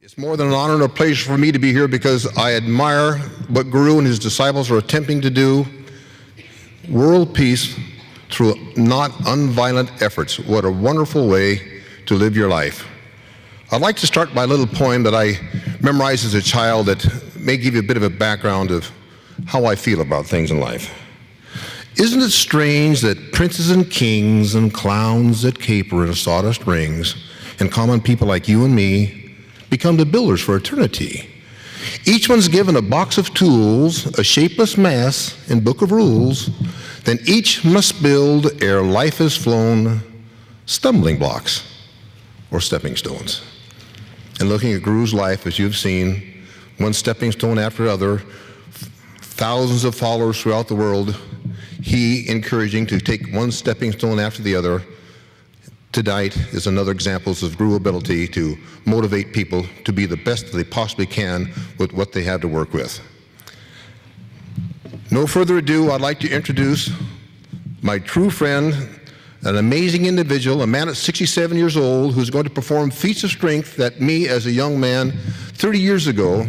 It's more than an honor and a pleasure for me to be here because I admire what Guru and his disciples are attempting to do. World peace through not unviolent efforts. What a wonderful way to live your life. I'd like to start by a little poem that I memorized as a child that may give you a bit of a background of how I feel about things in life. Isn't it strange that princes and kings and clowns that caper in sawdust rings and common people like you and me become the builders for eternity? Each one's given a box of tools, a shapeless mass and book of rules. Then each must build ere life is flown stumbling blocks or stepping stones. And looking at Guru's life, as you've seen, one stepping stone after another, thousands of followers throughout the world, he encouraging to take one stepping stone after the other. Tonight is another example of Guru's ability to motivate people to be the best that they possibly can with what they have to work with. No further ado, I'd like to introduce my true friend, an amazing individual, a man at 67 years old who's going to perform feats of strength that me as a young man 30 years ago,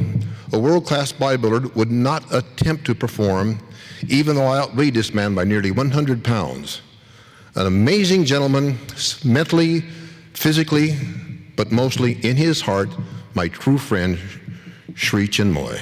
a world-class bodybuilder, would not attempt to perform, even though I outweighed this man by nearly 100 pounds. An amazing gentleman, mentally, physically, but mostly in his heart, my true friend, Sri Chinmoy.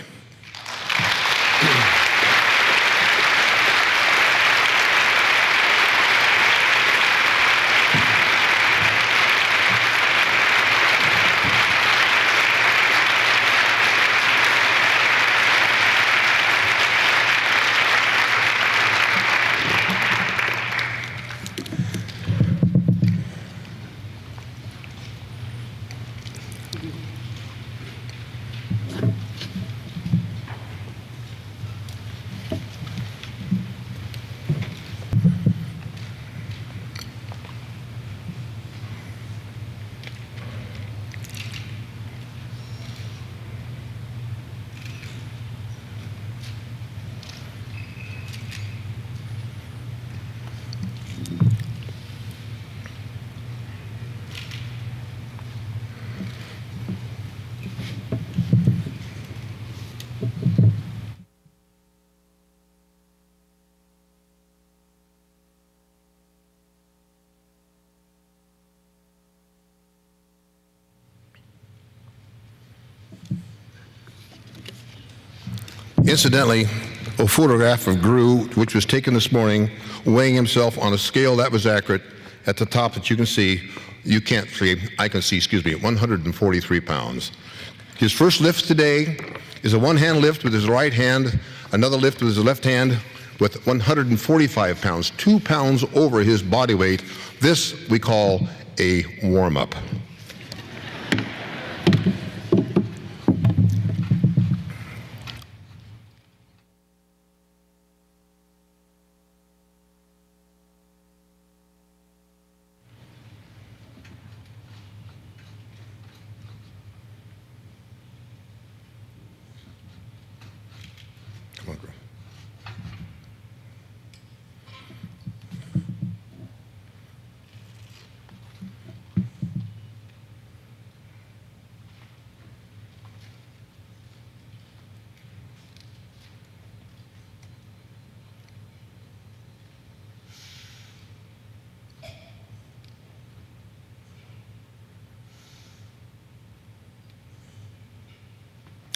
Incidentally, a photograph of Guru, which was taken this morning, weighing himself on a scale that was accurate at the top that you can see, I can see, 143 pounds. His first lift today is a one-hand lift with his right hand, another lift with his left hand with 145 pounds, 2 pounds over his body weight. This we call a warm-up. Come on, girl.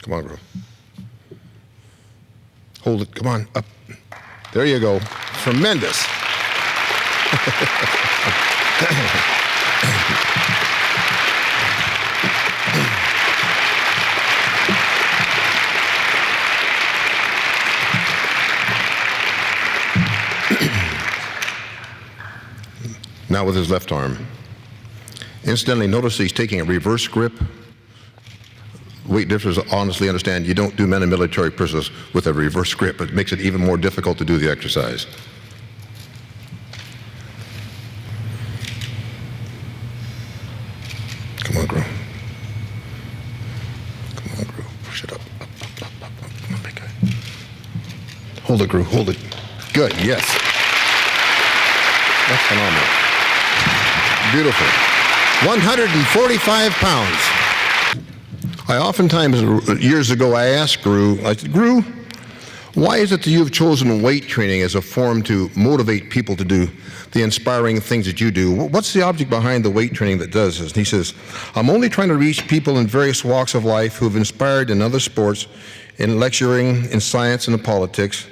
Come on, girl. Hold it, come on, up. There you go, tremendous. Now with his left arm. Incidentally, notice he's taking a reverse grip. Weightlifters honestly understand you don't do men in military prisons with a reverse grip. It makes it even more difficult to do the exercise. Come on, Gru. Come on, Gru. Push it up, up, up, up, up, up. Come on, big guy. Hold it, Gru, hold it. Good, yes. That's phenomenal. Beautiful. 145 pounds. I oftentimes, years ago, I asked Guru, I said, Guru, why is it that you've chosen weight training as a form to motivate people to do the inspiring things that you do? What's the object behind the weight training that does this? And he says, I'm only trying to reach people in various walks of life who have inspired in other sports, in lecturing, in science, and in politics.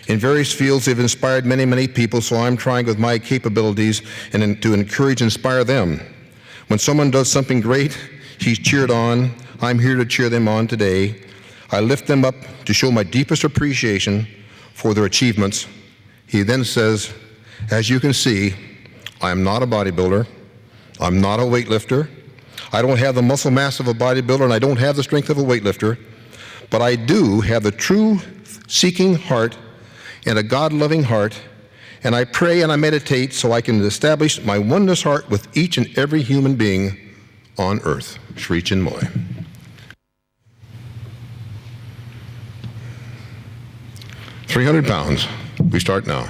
In various fields, they've inspired many, many people, so I'm trying with my capabilities and to encourage and inspire them. When someone does something great, he's cheered on. I'm here to cheer them on today. I lift them up to show my deepest appreciation for their achievements. He then says, as you can see, I'm not a bodybuilder. I'm not a weightlifter. I don't have the muscle mass of a bodybuilder, and I don't have the strength of a weightlifter. But I do have the true seeking heart and a God-loving heart, and I pray and I meditate so I can establish my oneness heart with each and every human being on earth. Sri Chinmoy. 300 pounds. We start now.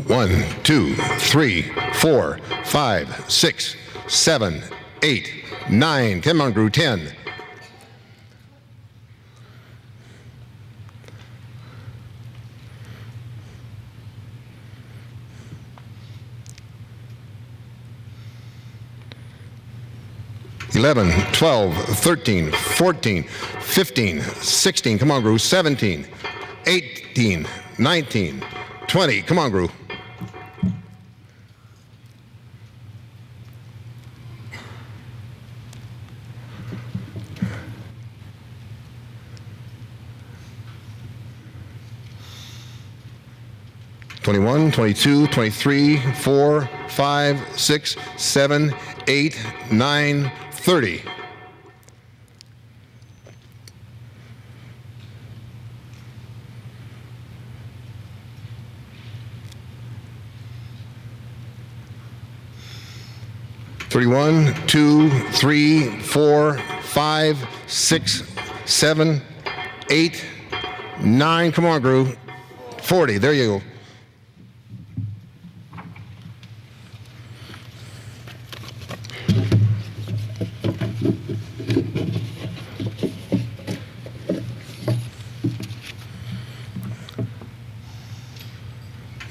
One, two, 3, 4, 5, 6, 7, 8, 9. Come on, Guru, 10. $11, $12, $13, $14, $15, $16. Come on, Guru. 17, 18, 19, 20. Come on, Guru. $21, $22, $23, $4, $5, $6, $7, $8, $9, $30. $31, $2, $3, $4, $5, $6, $7, $8, $9. Come on, Guru. 40. There you go.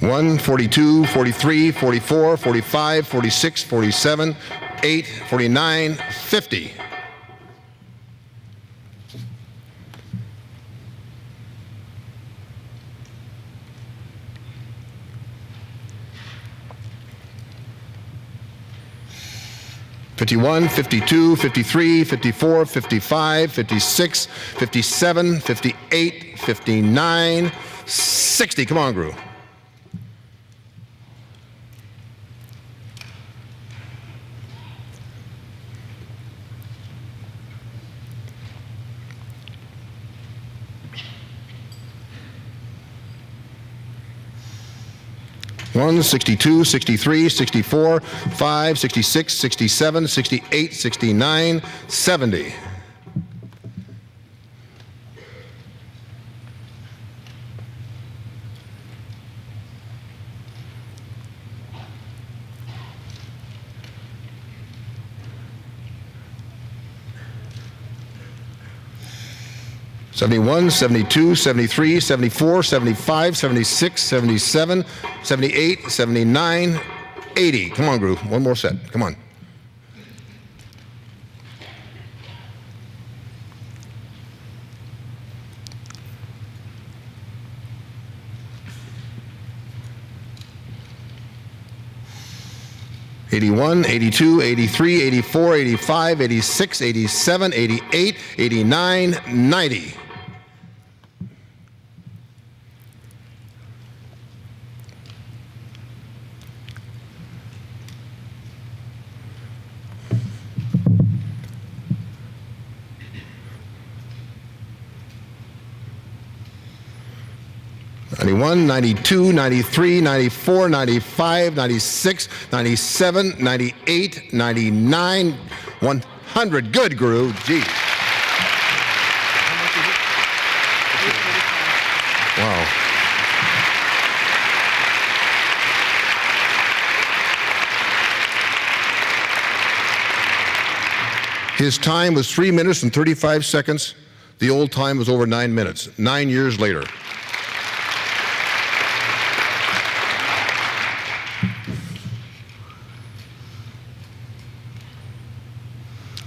One, 42, 43, 44, 45, 46, 47, 8, 49, 50. $51, $52, $53, $54, $55, $56, $57, $58, $59, $60. Come on, Guru. One, 62, 63, 64, 5, 66, 67, 68, 69, 70. $71, $72, $73, $74, $75, $76, $77, $78, $79, $80. Come on, Guru. One more set. Come on. $81, $82, $83, $84, $85, $86, $87, $88, $89, $90. $91, $92, $93, $94, $95, $96, $97, $98, $99, $100. Good, Guru. Gee. Wow. His time was 3 minutes and 35 seconds. The old time was over 9 minutes, 9 years later.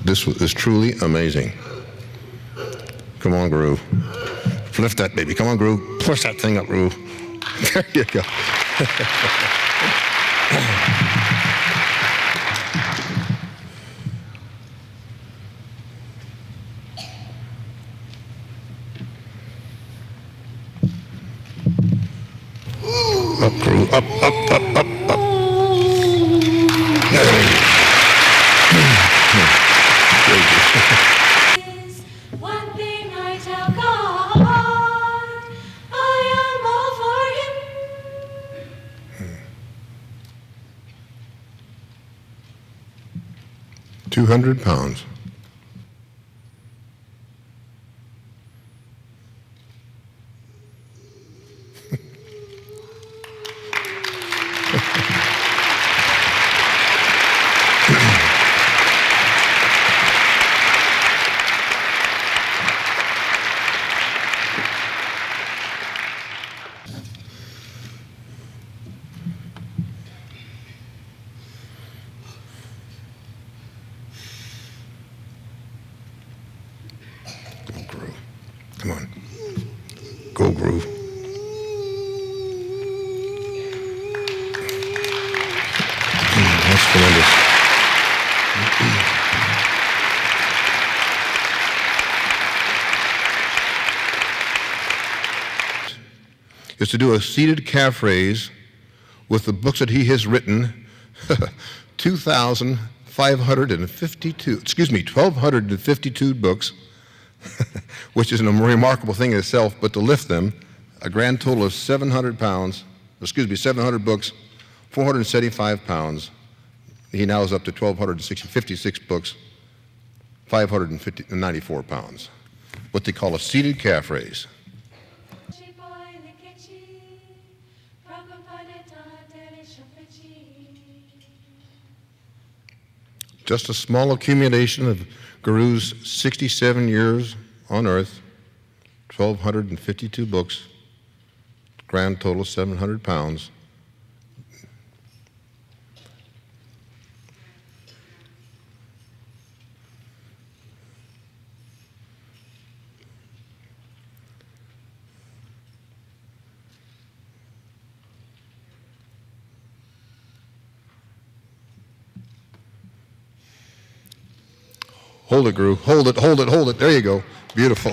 This is truly amazing. Come on, Guru. Lift that baby. Come on, Guru. Push that thing up, Guru. There you go. Up, Guru. Up, up, up, up, up. There you go. One thing I tell God, I am all for Him. 200 pounds. Come on. Go, Groove. That's tremendous. Is to do a seated calf raise with the books that he has written, 1,252 books, which is a remarkable thing in itself, but to lift them, a grand total of 700 pounds, 700 books, 475 pounds. He now is up to 1,256 books, 594 pounds. What they call a seated calf raise. Just a small accumulation of Guru's 67 years on earth, 1,252 books, grand total 700 pounds. Hold it, Guru. Hold it, hold it, hold it. There you go. Beautiful.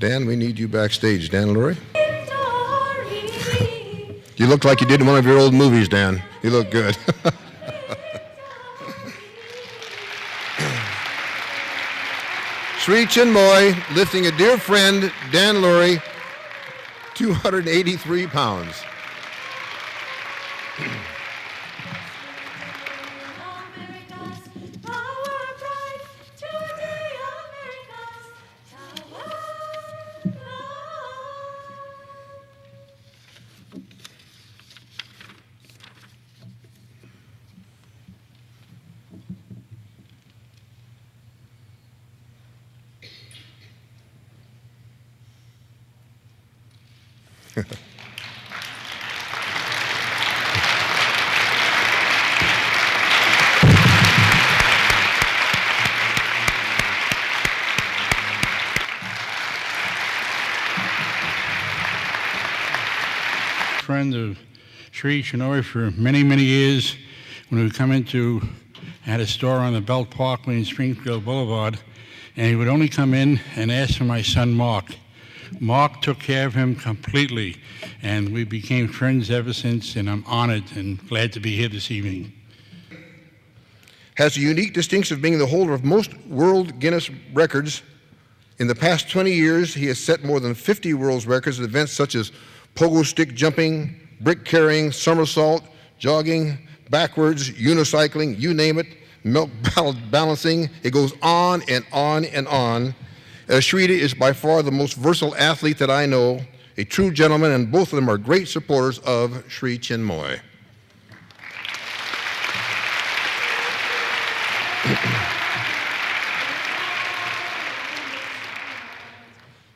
Dan, we need you backstage. Dan Lurie? You look like you did in one of your old movies, Dan. You look good. Sri Chinmoy lifting a dear friend, Dan Lurie, 283 pounds. Friend of Sri Chinmoy for many, many years. When we would come into, I had a store on the Belt Parkway in Springfield Boulevard, and he would only come in and ask for my son Mark. Mark took care of him completely, and we became friends ever since, and I'm honored and glad to be here this evening. Has the unique distinction of being the holder of most World Guinness records In the past 20 years, he has set more than 50 world records at events such as pogo stick jumping, brick carrying, somersault, jogging, backwards, unicycling, you name it, milk balancing. It goes on and on and on. Sri is by far the most versatile athlete that I know, a true gentleman, and both of them are great supporters of Sri Chinmoy.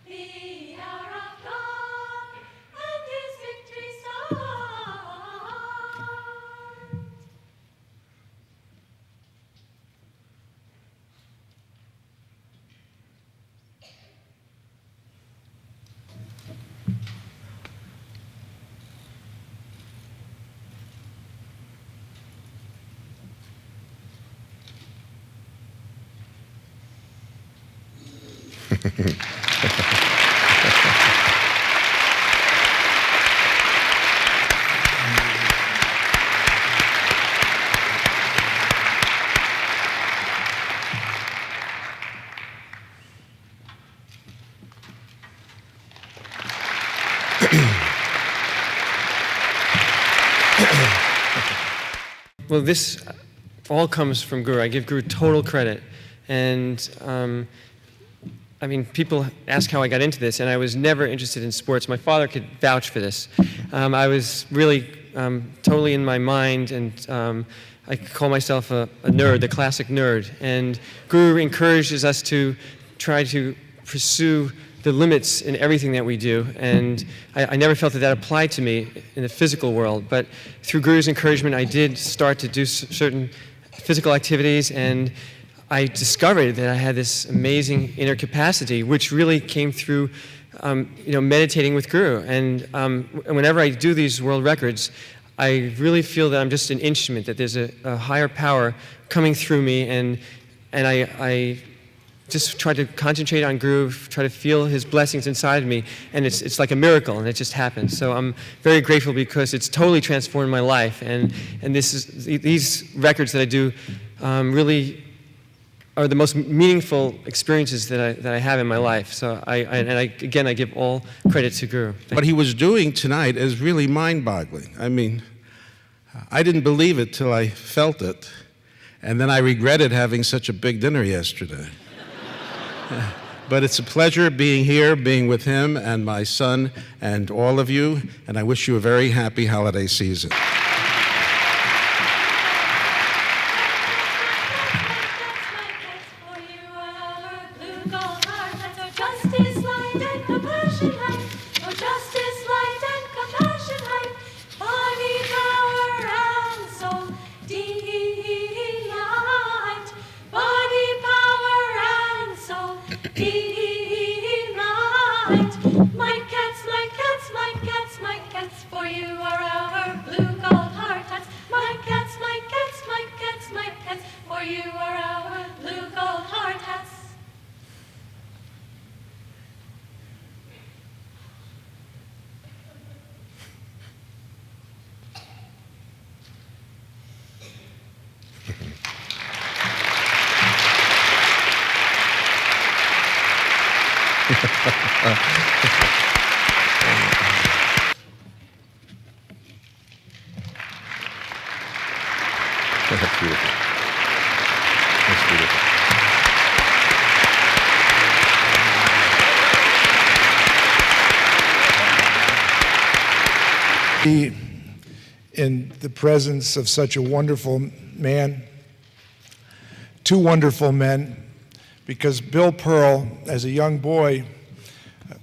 The hour of God and His victory start. Well, this all comes from Guru. I give Guru total credit. And I mean, people ask how I got into this, and I was never interested in sports. My father could vouch for this. I was really totally in my mind, and I call myself a nerd, the classic nerd. And Guru encourages us to try to pursue the limits in everything that we do, and I never felt that that applied to me in the physical world, but through Guru's encouragement I did start to do certain physical activities, and I discovered that I had this amazing inner capacity, which really came through meditating with Guru. And whenever I do these world records, I really feel that I'm just an instrument, that there's a higher power coming through me, and I just try to concentrate on Guru, try to feel his blessings inside of me, and it's like a miracle, and it just happens. So I'm very grateful because it's totally transformed my life, and these records that I do really are the most meaningful experiences that I have in my life. So again, I give all credit to Guru. What he was doing tonight is really mind-boggling. I mean, I didn't believe it till I felt it, and then I regretted having such a big dinner yesterday. But it's a pleasure being here, being with him and my son and all of you, and I wish you a very happy holiday season. That's beautiful. That's beautiful. Be in the presence of such a wonderful man, two wonderful men, because Bill Pearl, as a young boy,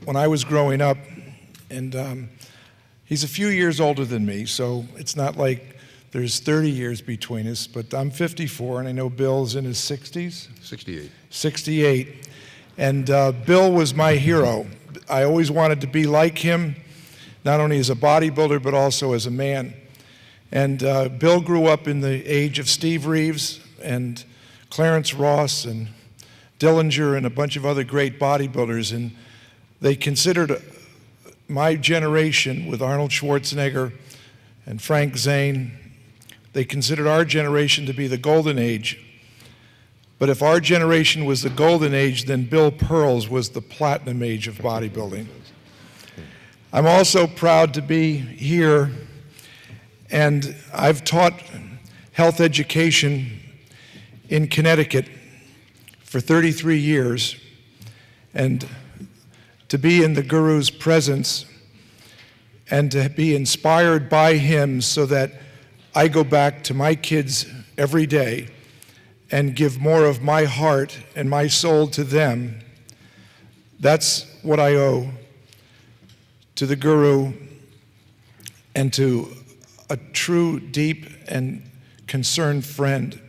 when I was growing up, and he's a few years older than me, so it's not like there's 30 years between us, but I'm 54, and I know Bill's in his 60s? 68. 68. And Bill was my hero. I always wanted to be like him, not only as a bodybuilder, but also as a man. And Bill grew up in the age of Steve Reeves and Clarence Ross and Dillinger and a bunch of other great bodybuilders. And they considered my generation with Arnold Schwarzenegger and Frank Zane, they considered our generation to be the golden age. But if our generation was the golden age, then Bill Pearl's was the platinum age of bodybuilding. I'm also proud to be here, and I've taught health education in Connecticut for 33 years, and to be in the Guru's presence and to be inspired by him so that I go back to my kids every day and give more of my heart and my soul to them, that's what I owe to the Guru and to a true, deep, and concerned friend.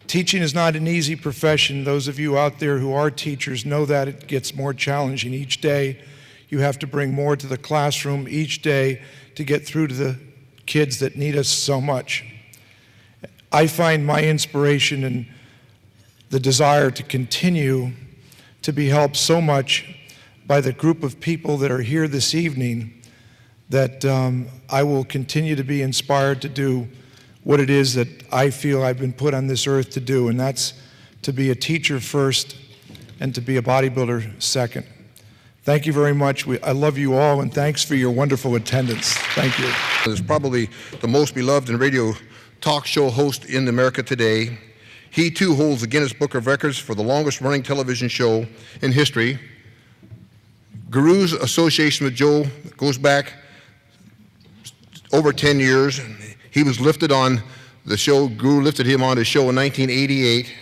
Teaching is not an easy profession. Those of you out there who are teachers know that it gets more challenging each day. You have to bring more to the classroom each day to get through to the kids that need us so much. I find my inspiration in the desire to continue to be helped so much by the group of people that are here this evening that I will continue to be inspired to do what it is that I feel I've been put on this earth to do, and that's to be a teacher first and to be a bodybuilder second. Thank you very much. I love you all, and thanks for your wonderful attendance. Thank you. Is probably the most beloved and radio talk show host in America today. He too holds the Guinness Book of Records for the longest running television show in history. Guru's association with Joe goes back over 10 years. He was lifted on the show, Guru lifted him on his show in 1988.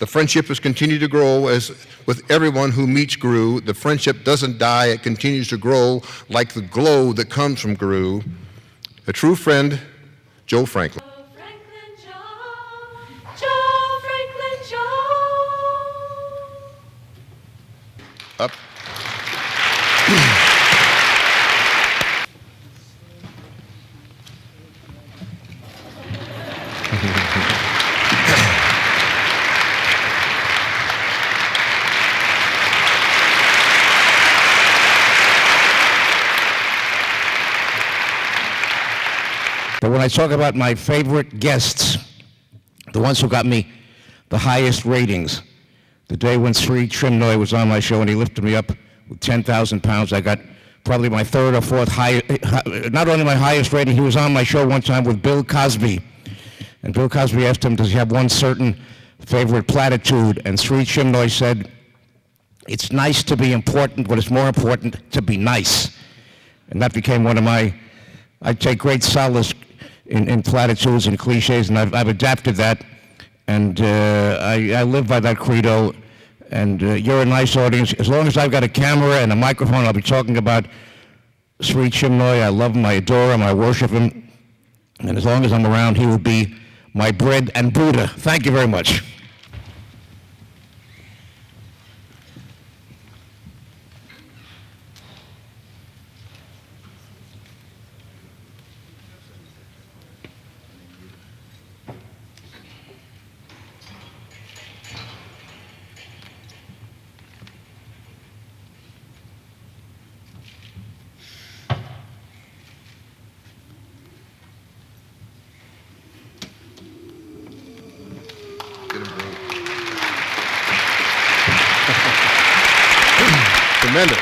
The friendship has continued to grow as with everyone who meets Guru. The friendship doesn't die, it continues to grow like the glow that comes from Guru. A true friend, Joe Franklin. Joe Franklin, Joe. Up. But when I talk about my favorite guests, the ones who got me the highest ratings, the day when Sri Chinmoy was on my show and he lifted me up with 10,000 pounds, I got probably my third or fourth not only my highest rating, he was on my show one time with Bill Cosby. And Bill Cosby asked him, does he have one certain favorite platitude? And Sri Chinmoy said, it's nice to be important, but it's more important to be nice. And that became one of my, I take great solace in platitudes and cliches, and I've adapted that, and I live by that credo, and you're a nice audience. As long as I've got a camera and a microphone, I'll be talking about Sri Chinmoy. I love him, I adore him, I worship him, and as long as I'm around, he will be my bread and Buddha. Thank you very much. Tremendous.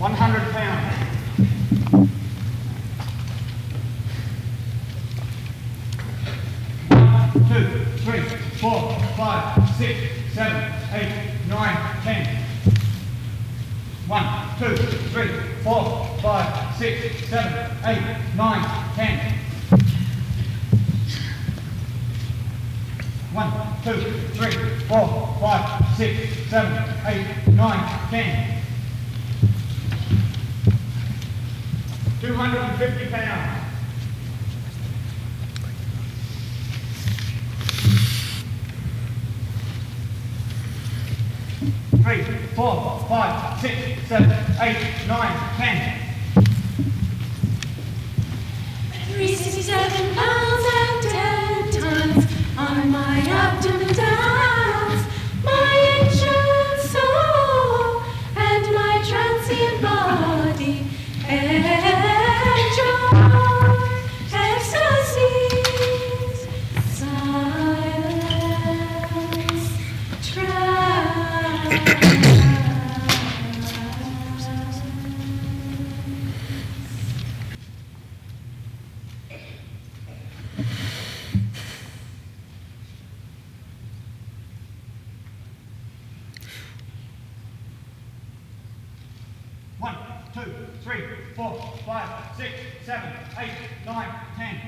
100 pounds. 2, 3, 4, 5, 6, 7, 8, 9, 10. 1, 2, 3, 4, 5, 6, 7, 8, 9, 10. 1, 2, 3, 4, 5, 6, 7, 8, 9, 10. 250 pounds. 3, 4, 5, 6, 7, 8, 9, 10. 367 pounds and 10 tons on my abdomen dance, my ancient soul and my transient body. Enjoy ecstasies, silence, One, 2, 3, 4, 5, 6, 7, 8, 9, 10.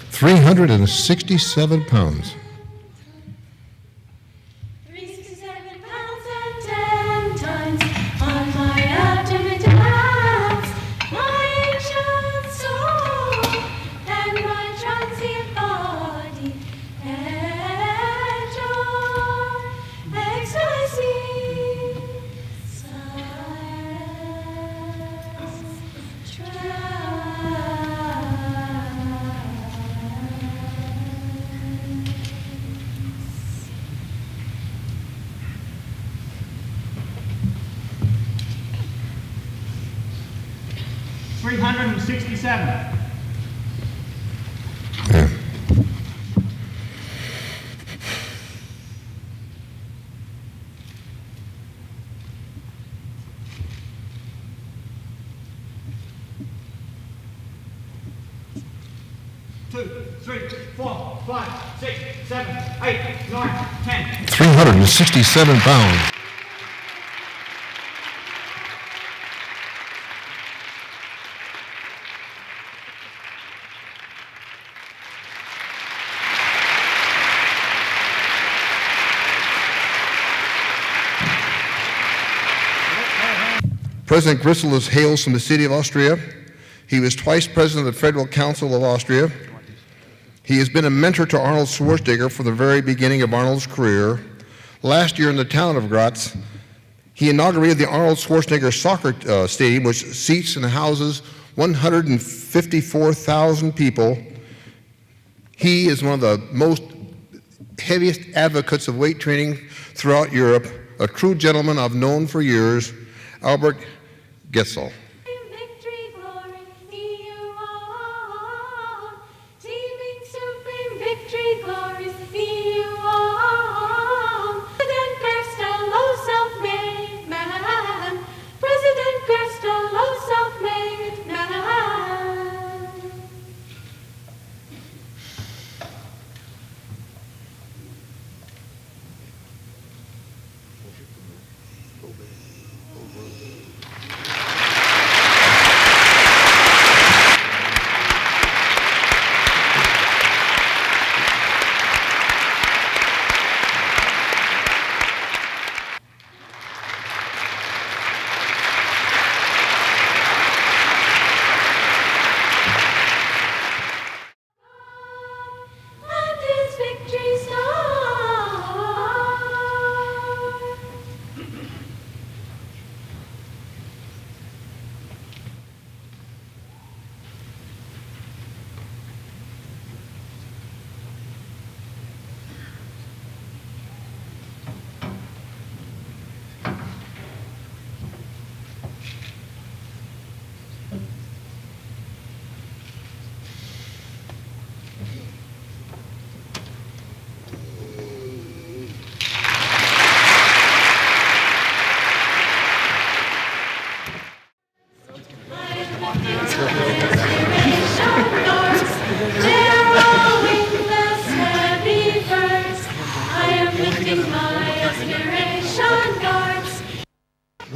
367 pounds. 367 pounds and 10 tons on my abdomen dance, my ancient soul and my transient body. Enjoy ecstasy, silence, $367. Yeah. Two, 3, 4, 5, 6, 7, 8, 9, 10. 367 pounds. President Grisel hails from the city of Austria. He was twice president of the Federal Council of Austria. He has been a mentor to Arnold Schwarzenegger from the very beginning of Arnold's career. Last year in the town of Graz, he inaugurated the Arnold Schwarzenegger soccer stadium, which seats and houses 154,000 people. He is one of the most heaviest advocates of weight training throughout Europe, a true gentleman I've known for years, Albert Getzel. victory, glory, you are. Teeming supreme victory, glory, you are. President Gerstelow, self-made man. President Gerstelow, self-made man.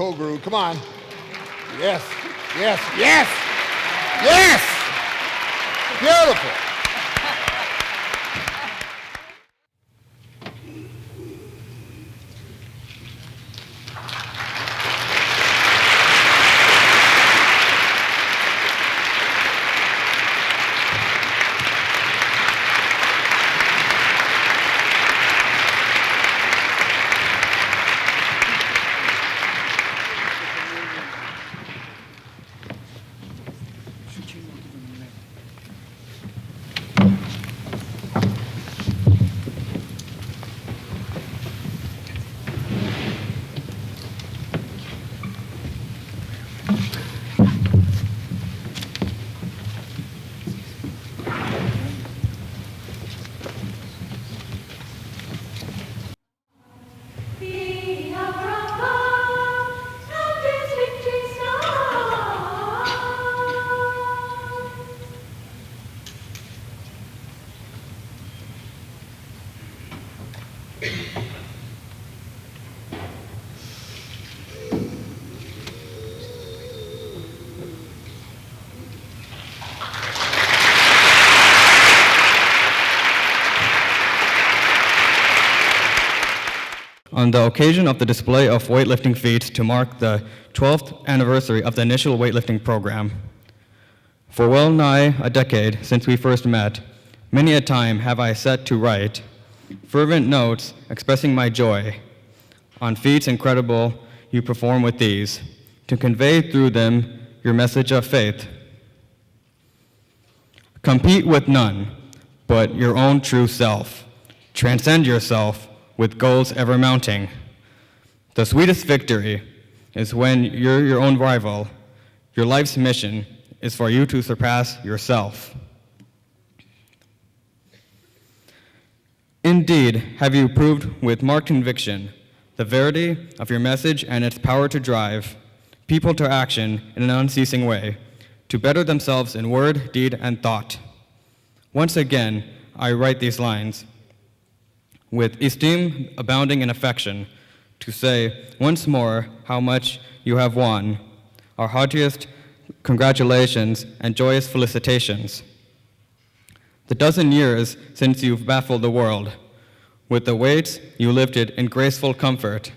Go, Guru. Come on. Yes, yes, yes, yes! Beautiful. The hour of God and His victory song. On the occasion of the display of weightlifting feats to mark the 12th anniversary of the initial weightlifting program. For well nigh a decade since we first met, many a time have I set to write fervent notes expressing my joy on feats incredible you perform with these, to convey through them your message of faith. Compete with none but your own true self. Transcend yourself with goals ever mounting. The sweetest victory is when you're your own rival. Your life's mission is for you to surpass yourself. Indeed, have you proved with marked conviction the verity of your message and its power to drive people to action in an unceasing way, to better themselves in word, deed, and thought. Once again, I write these lines with esteem abounding in affection, to say once more how much you have won, our heartiest congratulations and joyous felicitations. The dozen years since you've baffled the world, with the weights you lifted in graceful comfort,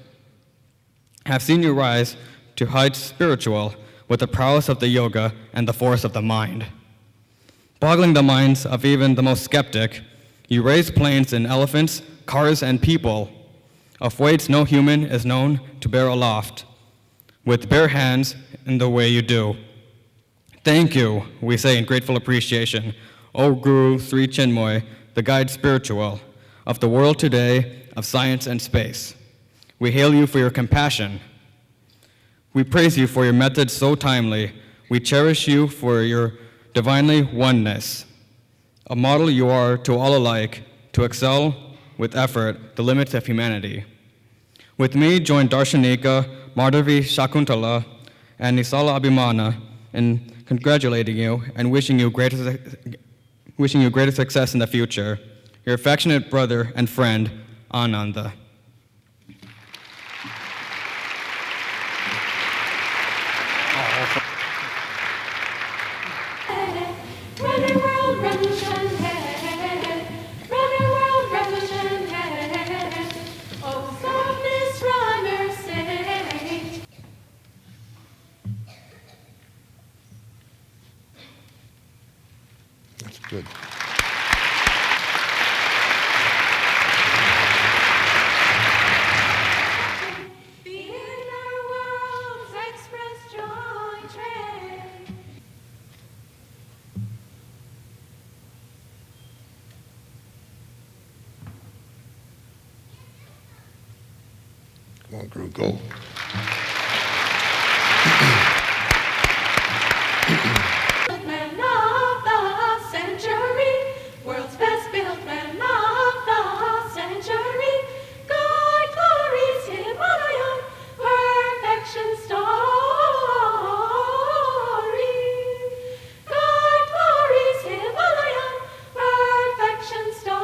have seen you rise to heights spiritual with the prowess of the yoga and the force of the mind. Boggling the minds of even the most skeptic, you raise planes and elephants, cars and people, of weights no human is known to bear aloft, with bare hands in the way you do. Thank you, we say in grateful appreciation, O Guru Sri Chinmoy, the guide spiritual of the world today, of science and space. We hail you for your compassion. We praise you for your methods so timely. We cherish you for your divinely oneness. A model you are to all alike, to excel with effort the limits of humanity. With me join Darshanika, Madhavi Shakuntala, and Nisala Abhimana in congratulating you and wishing you greater success in the future. Your affectionate brother and friend, Ananda. Running world revolution head. Running world revolution head. Oh, softness, runners say. That's good. The inner worlds express joy trade. Come on, Guru, go. Built man of the century, world's best built man of the century. God glories Himalayan, perfection story. God glories Himalayan, perfection story.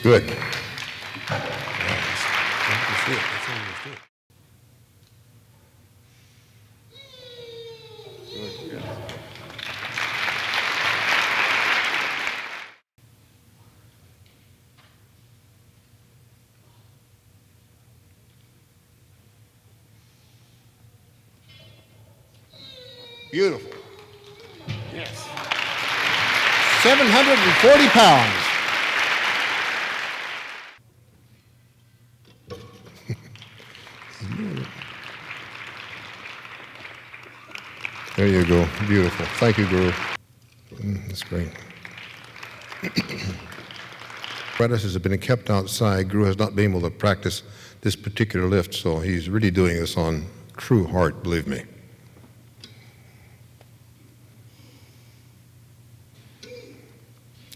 Good. Beautiful. Yes. 740 pounds. There you go. Beautiful. Thank you, Guru. That's great. Apprentices have been kept outside. Guru has not been able to practice this particular lift, so he's really doing this on true heart, believe me.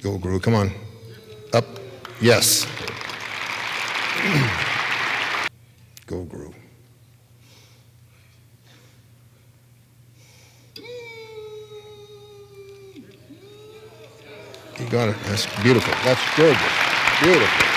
Go, Guru. Come on. Up. Yes. Go, Guru. You got it. That's beautiful. That's gorgeous. Beautiful.